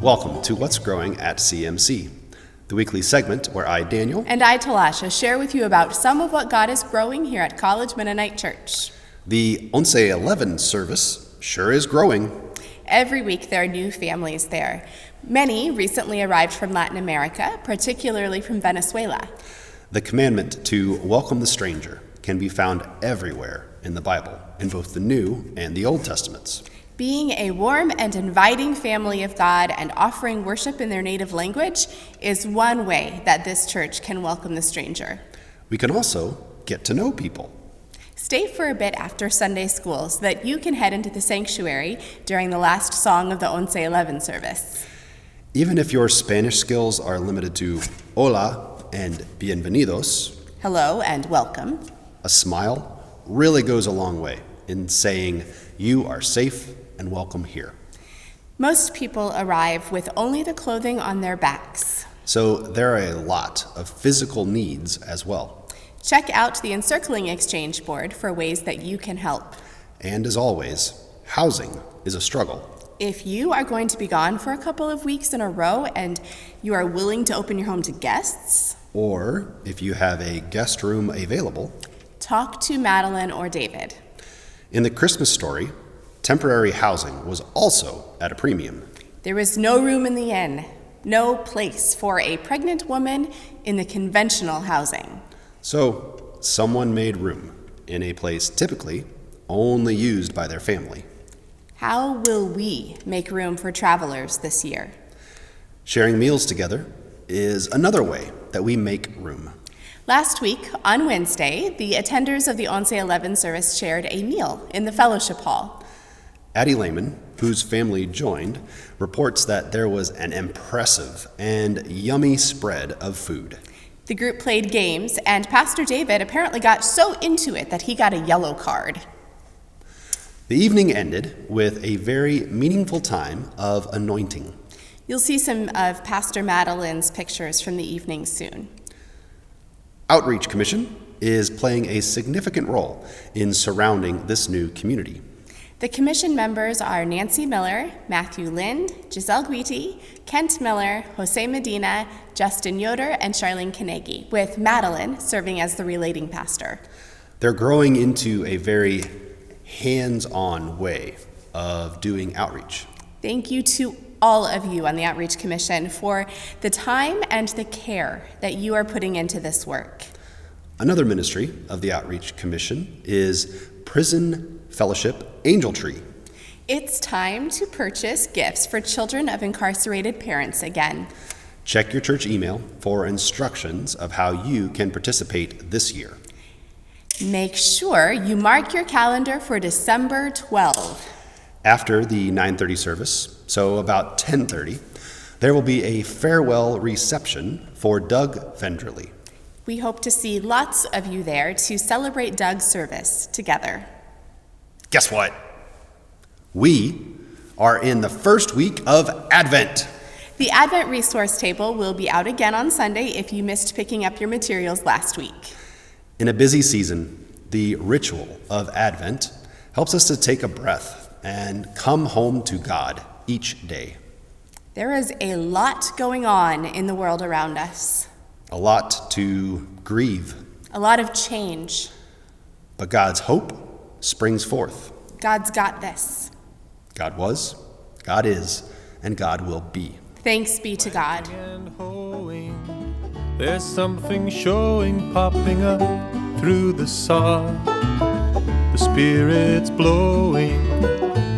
Welcome to What's Growing at CMC, the weekly segment where I, Daniel, and I, Talasha, share with you about some of what God is growing here at College Mennonite Church. The 11:11 service sure is growing. Every week there are new families there. Many recently arrived from Latin America, particularly from Venezuela. The commandment to welcome the stranger can be found everywhere in the Bible, in both the New and the Old Testaments. Being a warm and inviting family of God and offering worship in their native language is one way that this church can welcome the stranger. We can also get to know people. Stay for a bit after Sunday school so that you can head into the sanctuary during the last song of the 11:11 service. Even if your Spanish skills are limited to hola and bienvenidos, hello and welcome, a smile really goes a long way in saying you are safe and welcome here. Most people arrive with only the clothing on their backs. So there are a lot of physical needs as well. Check out the encircling exchange board for ways that you can help. And as always, housing is a struggle. If you are going to be gone for a couple of weeks in a row and you are willing to open your home to guests, or if you have a guest room available, talk to Madeline or David. In the Christmas story, temporary housing was also at a premium. There was no room in the inn, no place for a pregnant woman in the conventional housing. So someone made room in a place typically only used by their family. How will we make room for travelers this year? Sharing meals together is another way that we make room. Last week, on Wednesday, the attenders of the 11:11 service shared a meal in the fellowship hall. Addie Lehman, whose family joined, reports that there was an impressive and yummy spread of food. The group played games, and Pastor David apparently got so into it that he got a yellow card. The evening ended with a very meaningful time of anointing. You'll see some of Pastor Madeline's pictures from the evening soon. Outreach Commission is playing a significant role in surrounding this new community. The commission members are Nancy Miller, Matthew Lind, Giselle Guiti, Kent Miller, Jose Medina, Justin Yoder, and Charlene Kanegi, with Madeline serving as the relating pastor. They're growing into a very hands-on way of doing outreach. Thank you to all of you on the Outreach Commission for the time and the care that you are putting into this work. Another ministry of the Outreach Commission is Prison Fellowship Angel Tree. It's time to purchase gifts for children of incarcerated parents again. Check your church email for instructions of how you can participate this year. Make sure you mark your calendar for December 12. After the 9:30 service, so about 10:30, there will be a farewell reception for Doug Vendrelly. We hope to see lots of you there to celebrate Doug's service together. Guess what? We are in the first week of Advent. The Advent resource table will be out again on Sunday if you missed picking up your materials last week. In a busy season, the ritual of Advent helps us to take a breath and come home to God each day. There is a lot going on in the world around us. A lot to grieve. A lot of change. But God's hope springs forth. God's got this. God was, God is, and God will be. Thanks be to God. There's something showing, popping up through the sod. The Spirit's blowing,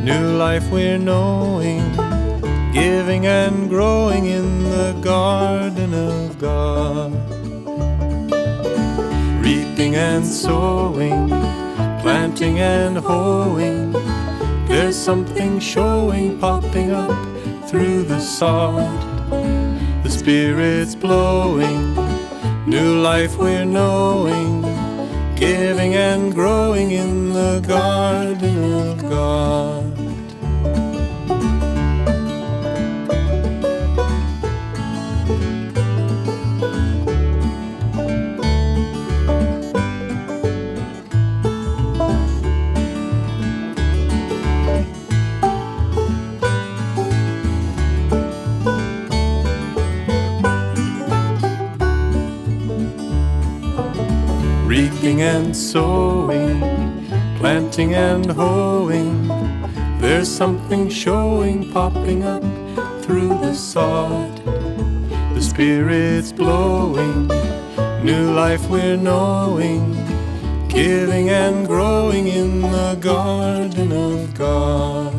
new life we're knowing, giving and growing in the garden of God. Reaping and sowing, planting and hoeing, there's something showing, popping up through the sod. The Spirit's blowing, new life we're knowing, giving and growing in the garden of God. reaping and sowing, planting and hoeing. There's something showing, popping up through the sod. The Spirit's blowing, new life we're knowing, giving and growing in the garden of God.